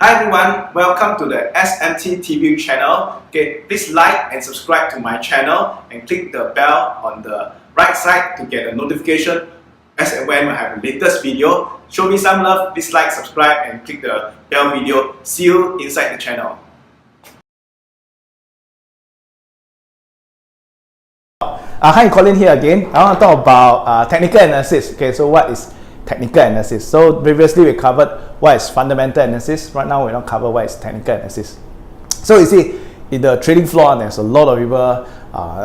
Hi everyone, welcome to the SMT TV channel. Okay, please like and subscribe to my channel and click the bell on the right side to get a notification as and when I have the latest video. Show me some love, please like, subscribe and click the bell video. See you inside the channel. Hi, Colin here again. I want to talk about technical analysis. Okay, so what is technical analysis? So previously we covered what is fundamental analysis. Right now we don't cover what is technical analysis. So you see, in the trading floor, there's a lot of people.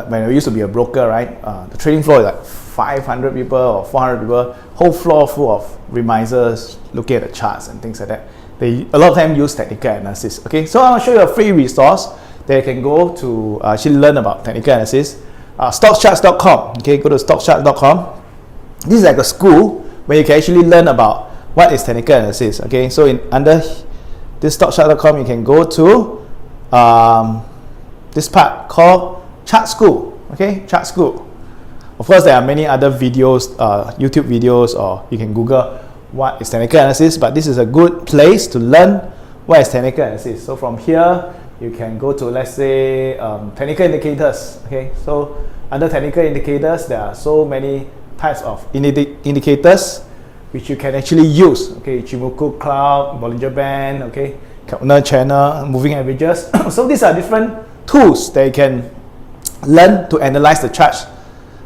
When I used to be a broker, right? The trading floor is like 500 people or 400 people. Whole floor full of remisers looking at the charts and things like that. They a lot of them use technical analysis. Okay, so I'll show you a free resource that you can go to actually learn about technical analysis. Stockcharts.com. Okay, go to stockcharts.com. This is like a school where you can actually learn about what is technical analysis. Okay, so under this stockcharts.com you can go to this part called Chart School. Okay, Chart School. Of course, there are many other videos, YouTube videos, or you can Google what is technical analysis. But this is a good place to learn what is technical analysis. So from here, you can go to, let's say, technical indicators. Okay, so under technical indicators, there are so many types of indicators which you can actually use. Okay, Ichimoku cloud, Bollinger Band, okay, Keltner channel, moving averages. So these are different tools that you can learn to analyze the charts.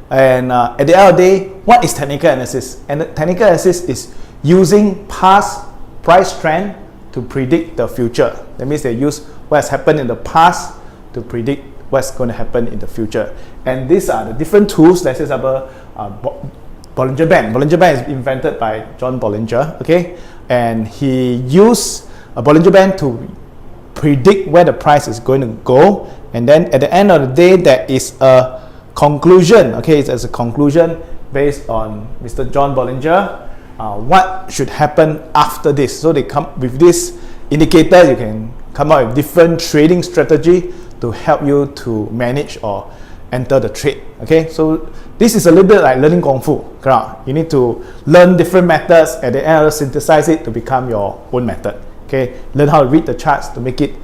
And at the end of the day, what is technical analysis? And technical analysis is using past price trend to predict the future. That means they use what has happened in the past to predict what's going to happen in the future. And these are the different tools. Let's say Bollinger Band. Bollinger Band is invented by John Bollinger. Okay, and he used a Bollinger Band to predict where the price is going to go. And then at the end of the day, there is a conclusion. Okay, it's a conclusion based on Mr. John Bollinger. What should happen after this? So they come with this indicator. You can come up with different trading strategy to help you to manage or enter the trade. Okay, so this is a little bit like learning Kung Fu. Correct? You need to learn different methods. At the end, synthesize it to become your own method. Okay, learn how to read the charts to make it,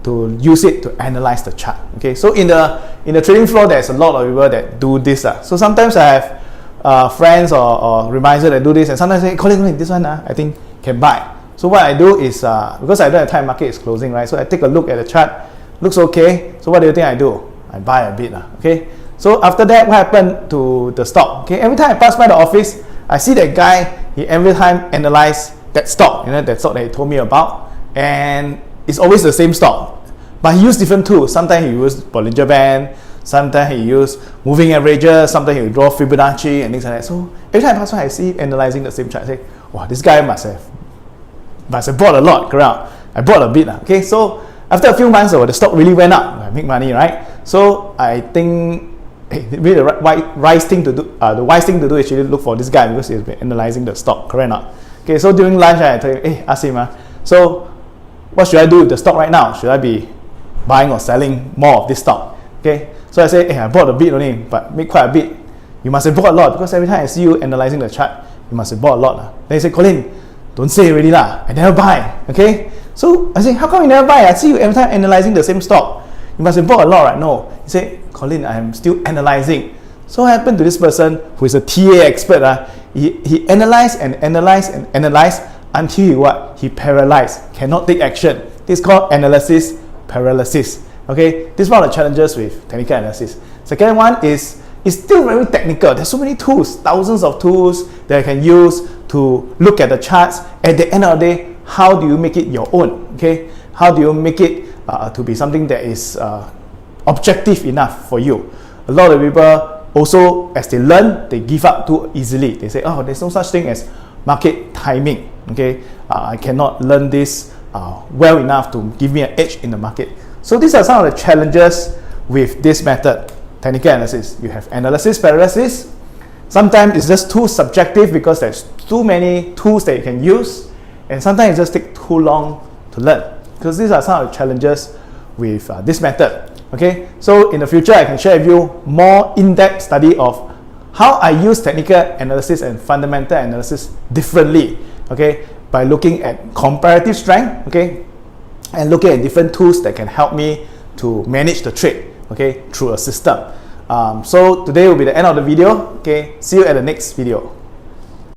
to use it to analyze the chart. Okay, so in the trading floor, there's a lot of people that do this. So sometimes I have friends or remisers that do this, and sometimes I say, Colin, this one I think can buy. So what I do is, because I don't have time, market is closing, right? So I take a look at the chart, looks okay. So what do you think I do? I buy a bit, okay? So after that, what happened to the stock? Okay, every time I pass by the office, I see that guy, he every time analyze that stock, that stock that he told me about, and it's always the same stock. But he used different tools. Sometimes he used Bollinger Band, sometimes he used moving averages, sometimes he would draw Fibonacci and things like that. So every time I pass by, I see him analyzing the same chart. I say, wow, this guy must have bought a lot, correct? I bought a bit. Okay, so after a few months, the stock really went up. I make money, right? So I think maybe the wise thing to do, the wise thing to do is actually look for this guy because he's been analyzing the stock, correct or not? Okay, so during lunch, I tell you, ask him, so what should I do with the stock right now? Should I be buying or selling more of this stock? Okay, so I say, I bought a bit only, but make quite a bit. You must have bought a lot because every time I see you analyzing the chart, you must have bought a lot. Then he said, Colin, don't say already lah. I never buy. Okay, so I say, how come you never buy? I see you every time analyzing the same stock. You must have bought a lot, right? No. He said, Colin, I am still analyzing. So what happened to this person who is a TA expert? He analyzed and analyzed and analyzed until he paralyzed, cannot take action. This is called analysis paralysis. Okay, this is one of the challenges with technical analysis. Second one is, it's still very technical. There's so many tools, thousands of tools that you can use to look at the charts. At the end of the day, how do you make it your own? Okay, how do you make it to be something that is objective enough for you? A lot of people also, as they learn, they give up too easily. They say, oh, there's no such thing as market timing. Okay, I cannot learn this well enough to give me an edge in the market. So these are some of the challenges with this method, technical analysis. You have analysis paralysis. Sometimes it's just too subjective because there's too many tools that you can use, and sometimes it just takes too long to learn. Because these are some of the challenges with this method. Okay, so in the future, I can share with you more in-depth study of how I use technical analysis and fundamental analysis differently. Okay, by looking at comparative strength. Okay, and looking at different tools that can help me to manage the trade, okay, through a system. So today will be the end of the video. Okay, see you at the next video.